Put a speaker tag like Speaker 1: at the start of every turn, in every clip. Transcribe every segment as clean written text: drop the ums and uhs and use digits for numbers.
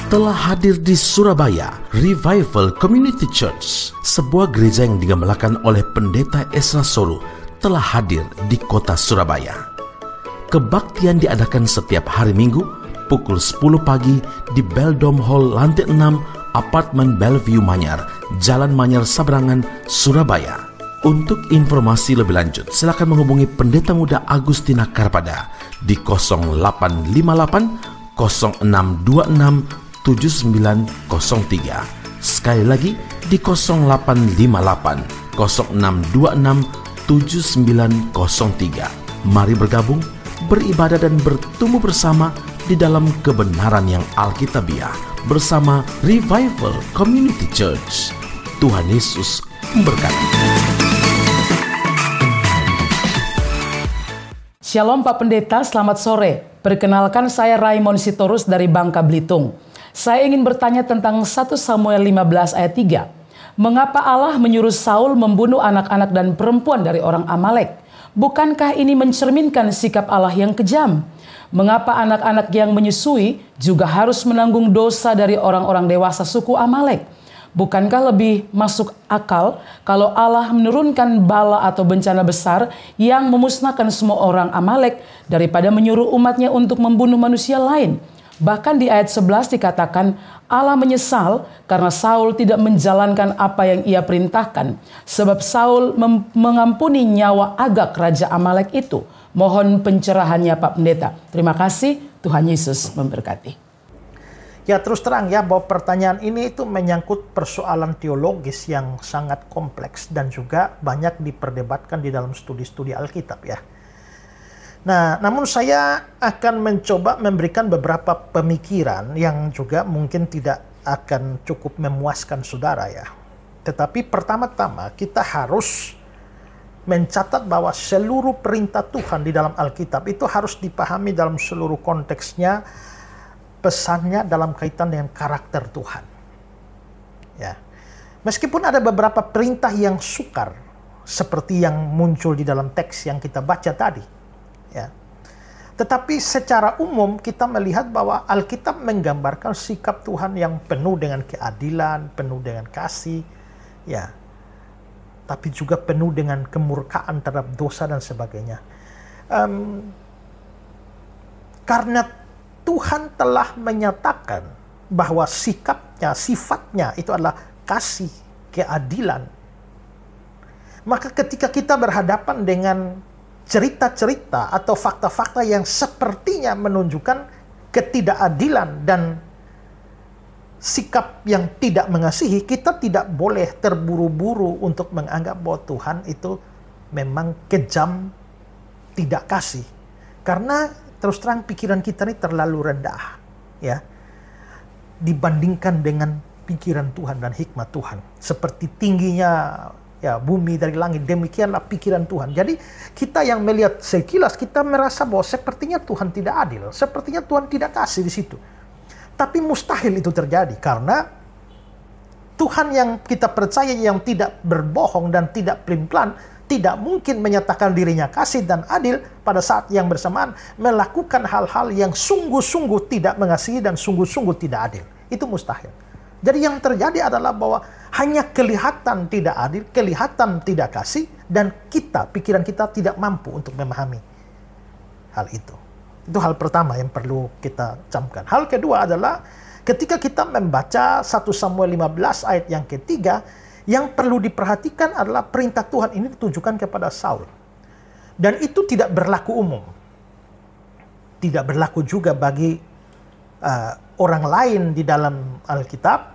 Speaker 1: telah hadir di Surabaya Revival Community Church, sebuah gereja yang digamelkan oleh Pendeta Esra Soru, telah hadir di kota Surabaya. Kebaktian diadakan setiap hari Minggu pukul 10 pagi di Beldom Hall lantai 6 Apartemen Bellevue Manyar, Jalan Manyar Sabrangan, Surabaya. Untuk informasi lebih lanjut, silakan menghubungi Pendeta Muda Agustina Karpada di 0858 0626 7903. Sekali lagi di 0858 0626 7903. Mari bergabung, beribadah dan bertumbuh bersama di dalam kebenaran yang alkitabiah bersama Revival Community Church. Tuhan Yesus memberkati.
Speaker 2: Shalom Pak Pendeta, selamat sore. Perkenalkan, saya Raymond Sitorus dari Bangka Belitung. Saya ingin bertanya tentang 1 Samuel 15 ayat 3. Mengapa Allah menyuruh Saul membunuh anak-anak dan perempuan dari orang Amalek? Bukankah ini mencerminkan sikap Allah yang kejam? Mengapa anak-anak yang menyusui juga harus menanggung dosa dari orang-orang dewasa suku Amalek? Bukankah lebih masuk akal kalau Allah menurunkan bala atau bencana besar yang memusnahkan semua orang Amalek daripada menyuruh umatnya untuk membunuh manusia lain? Bahkan di ayat 11 dikatakan Allah menyesal karena Saul tidak menjalankan apa yang ia perintahkan. Sebab Saul mengampuni nyawa Agag Raja Amalek itu. Mohon pencerahannya Pak Pendeta. Terima kasih, Tuhan Yesus memberkati.
Speaker 3: Ya, terus terang ya bahwa pertanyaan ini itu menyangkut persoalan teologis yang sangat kompleks dan juga banyak diperdebatkan di dalam studi-studi Alkitab ya. Nah, namun saya akan mencoba memberikan beberapa pemikiran yang juga mungkin tidak akan cukup memuaskan saudara ya. Tetapi pertama-tama kita harus mencatat bahwa seluruh perintah Tuhan di dalam Alkitab itu harus dipahami dalam seluruh konteksnya, pesannya dalam kaitan dengan karakter Tuhan. Ya. Meskipun ada beberapa perintah yang sukar, seperti yang muncul di dalam teks yang kita baca tadi. Ya. Tetapi secara umum kita melihat bahwa Alkitab menggambarkan sikap Tuhan yang penuh dengan keadilan, penuh dengan kasih, ya, tapi juga penuh dengan kemurkaan terhadap dosa dan sebagainya. Karena Tuhan telah menyatakan bahwa sikapnya, sifatnya itu adalah kasih, keadilan. Maka ketika kita berhadapan dengan cerita-cerita atau fakta-fakta yang sepertinya menunjukkan ketidakadilan dan sikap yang tidak mengasihi, kita tidak boleh terburu-buru untuk menganggap bahwa Tuhan itu memang kejam, tidak kasih. Karena terus terang pikiran kita ini terlalu rendah ya dibandingkan dengan pikiran Tuhan dan hikmat Tuhan. Seperti tingginya ya bumi dari langit, demikianlah pikiran Tuhan. Jadi kita yang melihat sekilas kita merasa bahwa sepertinya Tuhan tidak adil, sepertinya Tuhan tidak kasih di situ. Tapi mustahil itu terjadi karena Tuhan yang kita percaya yang tidak berbohong dan tidak pelin-pelan tidak mungkin menyatakan dirinya kasih dan adil pada saat yang bersamaan melakukan hal-hal yang sungguh-sungguh tidak mengasihi dan sungguh-sungguh tidak adil. Itu mustahil. Jadi yang terjadi adalah bahwa hanya kelihatan tidak adil, kelihatan tidak kasih, dan pikiran kita tidak mampu untuk memahami hal itu. Itu hal pertama yang perlu kita camkan. Hal kedua adalah ketika kita membaca 1 Samuel 15 ayat yang ketiga, yang perlu diperhatikan adalah perintah Tuhan ini ditujukan kepada Saul. Dan itu tidak berlaku umum. Tidak berlaku juga bagi orang lain di dalam Alkitab,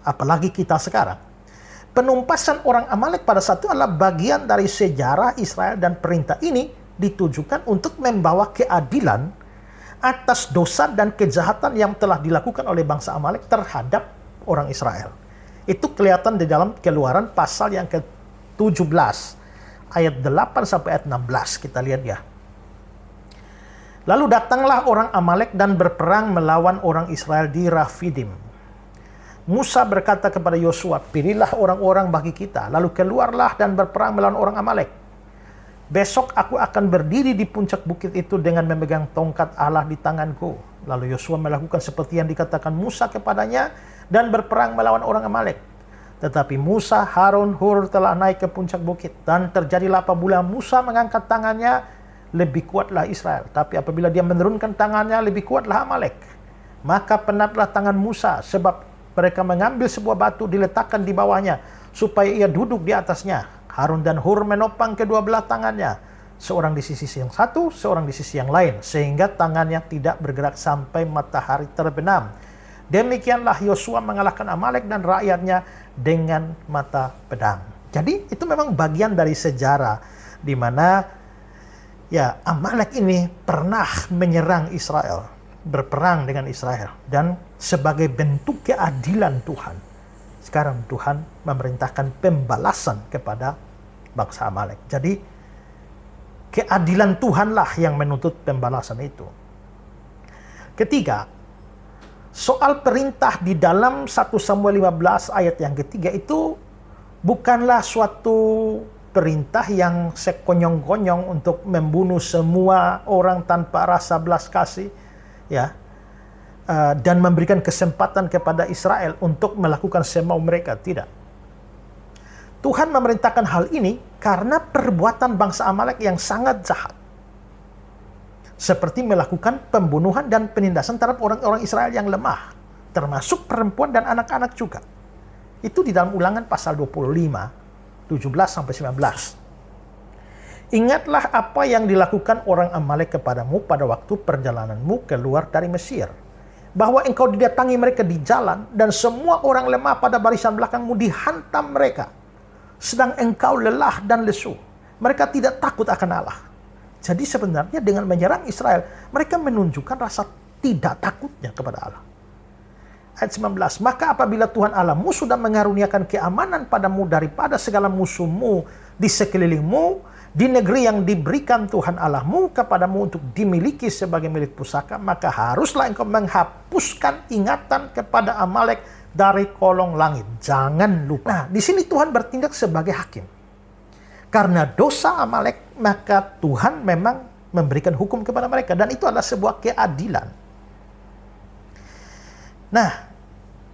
Speaker 3: apalagi kita sekarang. Penumpasan orang Amalek pada saat itu adalah bagian dari sejarah Israel dan perintah ini ditujukan untuk membawa keadilan atas dosa dan kejahatan yang telah dilakukan oleh bangsa Amalek terhadap orang Israel. Itu kelihatan di dalam Keluaran pasal yang ke-17 ayat 8 sampai ayat 16. Kita lihat ya. Lalu datanglah orang Amalek dan berperang melawan orang Israel di Rafidim. Musa berkata kepada Yosua, pilihlah orang-orang bagi kita, lalu keluarlah dan berperang melawan orang Amalek. besok aku akan berdiri di puncak bukit itu dengan memegang tongkat Allah di tanganku. Lalu Yosua melakukan seperti yang dikatakan Musa kepadanya dan berperang melawan orang Amalek. Tetapi Musa, Harun, Hur telah naik ke puncak bukit. Dan terjadilah apabila Musa mengangkat tangannya, lebih kuatlah Israel. Tapi apabila dia menurunkan tangannya, lebih kuatlah Amalek. Maka penatlah tangan Musa, sebab mereka mengambil sebuah batu diletakkan di bawahnya, supaya ia duduk di atasnya. Harun dan Hur menopang kedua belah tangannya, seorang di sisi yang satu, seorang di sisi yang lain, sehingga tangannya tidak bergerak sampai matahari terbenam. Demikianlah Yosua mengalahkan Amalek dan rakyatnya dengan mata pedang. Jadi itu memang bagian dari sejarah di mana ya Amalek ini pernah menyerang Israel, berperang dengan Israel, dan sebagai bentuk keadilan Tuhan, sekarang Tuhan memerintahkan pembalasan kepada bangsa Amalek. Jadi keadilan Tuhanlah yang menuntut pembalasan itu. Ketiga, soal perintah di dalam 1 Samuel 15 ayat yang ketiga itu bukanlah suatu perintah yang sekonyong-konyong untuk membunuh semua orang tanpa rasa belas kasih, ya, dan memberikan kesempatan kepada Israel untuk melakukan semau mereka. Tidak. Tuhan memerintahkan hal ini karena perbuatan bangsa Amalek yang sangat jahat. Seperti melakukan pembunuhan dan penindasan terhadap orang-orang Israel yang lemah, termasuk perempuan dan anak-anak juga. Itu di dalam Ulangan pasal 25, 17-19. Ingatlah apa yang dilakukan orang Amalek kepadamu pada waktu perjalananmu keluar dari Mesir, bahwa engkau didatangi mereka di jalan, dan semua orang lemah pada barisan belakangmu dihantam mereka, sedang engkau lelah dan lesu. Mereka tidak takut akan Allah. Jadi sebenarnya dengan menyerang Israel, mereka menunjukkan rasa tidak takutnya kepada Allah. Ayat 19, maka apabila Tuhan Allahmu sudah mengaruniakan keamanan padamu daripada segala musuhmu di sekelilingmu, di negeri yang diberikan Tuhan Allahmu kepadamu untuk dimiliki sebagai milik pusaka, maka haruslah engkau menghapuskan ingatan kepada Amalek dari kolong langit. Jangan lupa. Nah, di sini Tuhan bertindak sebagai hakim. Karena dosa Amalek, maka Tuhan memang memberikan hukum kepada mereka, dan itu adalah sebuah keadilan. Nah,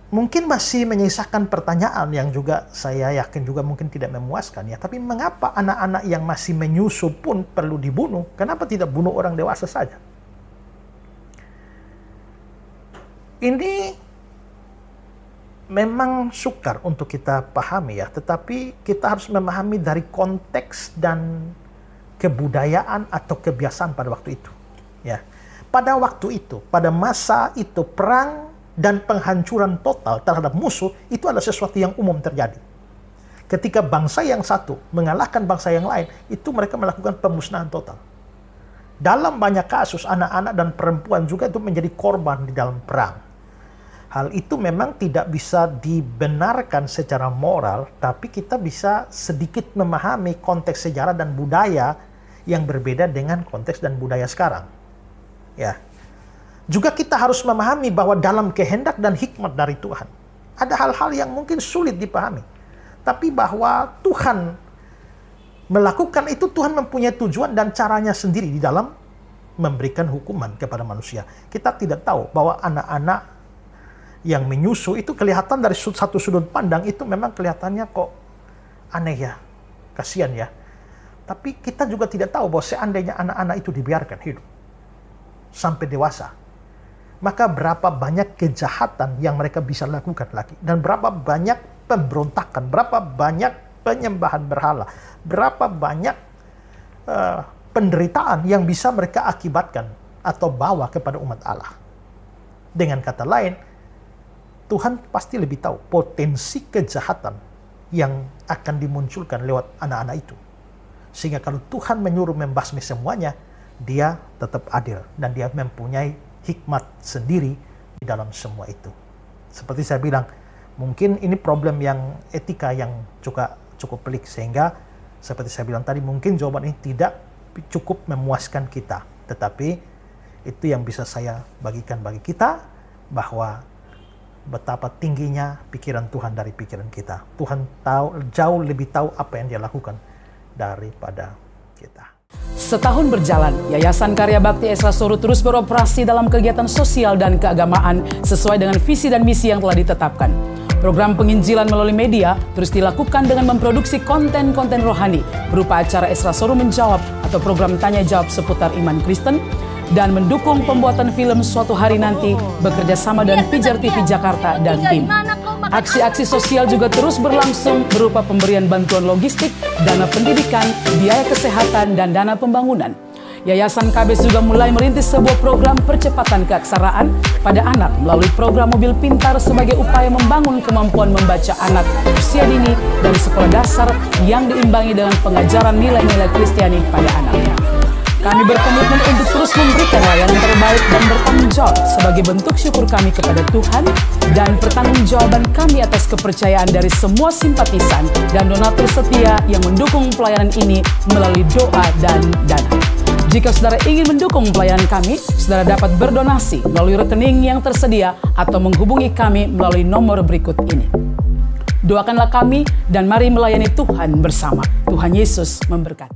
Speaker 3: mungkin masih menyisakan pertanyaan yang juga saya yakin juga mungkin tidak memuaskan, ya. Tapi mengapa anak-anak yang masih menyusu pun perlu dibunuh? Kenapa tidak bunuh orang dewasa saja? Ini memang sukar untuk kita pahami, ya. Tetapi kita harus memahami dari konteks dan kebudayaan atau kebiasaan pada waktu itu, ya. Pada waktu itu, pada masa itu, perang dan penghancuran total terhadap musuh itu adalah sesuatu yang umum terjadi. Ketika bangsa yang satu mengalahkan bangsa yang lain, itu mereka melakukan pemusnahan total. Dalam banyak kasus, anak-anak dan perempuan juga itu menjadi korban di dalam perang. Hal itu memang tidak bisa dibenarkan secara moral, tapi kita bisa sedikit memahami konteks sejarah dan budaya yang berbeda dengan konteks dan budaya sekarang. Ya. Juga kita harus memahami bahwa dalam kehendak dan hikmat dari Tuhan, ada hal-hal yang mungkin sulit dipahami. Tapi bahwa Tuhan melakukan itu, Tuhan mempunyai tujuan dan caranya sendiri di dalam memberikan hukuman kepada manusia. Kita tidak tahu bahwa anak-anak yang menyusu itu kelihatan dari satu sudut pandang itu memang kelihatannya kok aneh, ya, kasihan, ya. Tapi kita juga tidak tahu bahwa seandainya anak-anak itu dibiarkan hidup sampai dewasa, maka berapa banyak kejahatan yang mereka bisa lakukan lagi, dan berapa banyak pemberontakan, berapa banyak penyembahan berhala, berapa banyak penderitaan yang bisa mereka akibatkan atau bawa kepada umat Allah. Dengan kata lain, Tuhan pasti lebih tahu potensi kejahatan yang akan dimunculkan lewat anak-anak itu. Sehingga kalau Tuhan menyuruh membasmi semuanya, Dia tetap adil dan Dia mempunyai hikmat sendiri di dalam semua itu. Seperti saya bilang, mungkin ini problem yang etika yang juga cukup pelik, sehingga seperti saya bilang tadi, mungkin jawaban ini tidak cukup memuaskan kita. Tetapi itu yang bisa saya bagikan bagi kita, bahwa betapa tingginya pikiran Tuhan dari pikiran kita. Tuhan tahu, jauh lebih tahu apa yang Dia lakukan daripada kita.
Speaker 2: Setahun berjalan, Yayasan Karya Bakti Esra Soru terus beroperasi dalam kegiatan sosial dan keagamaan sesuai dengan visi dan misi yang telah ditetapkan. Program penginjilan melalui media terus dilakukan dengan memproduksi konten-konten rohani berupa acara Esra Soru Menjawab atau program tanya jawab seputar iman Kristen, dan mendukung pembuatan film Suatu Hari Nanti bekerja sama dengan Pijar TV Jakarta dan tim. Aksi-aksi sosial juga terus berlangsung berupa pemberian bantuan logistik, dana pendidikan, biaya kesehatan, dan dana pembangunan. Yayasan KBS juga mulai merintis sebuah program percepatan keaksaraan pada anak melalui program mobil pintar sebagai upaya membangun kemampuan membaca anak usia dini dan sekolah dasar yang diimbangi dengan pengajaran nilai-nilai Kristiani pada anaknya. Kami berkomitmen untuk terus memberikan layanan terbaik dan bertanggung jawab sebagai bentuk syukur kami kepada Tuhan dan pertanggungjawaban kami atas kepercayaan dari semua simpatisan dan donatur setia yang mendukung pelayanan ini melalui doa dan dana. Jika saudara ingin mendukung pelayanan kami, saudara dapat berdonasi melalui rekening yang tersedia atau menghubungi kami melalui nomor berikut ini. Doakanlah kami dan mari melayani Tuhan bersama. Tuhan Yesus memberkati.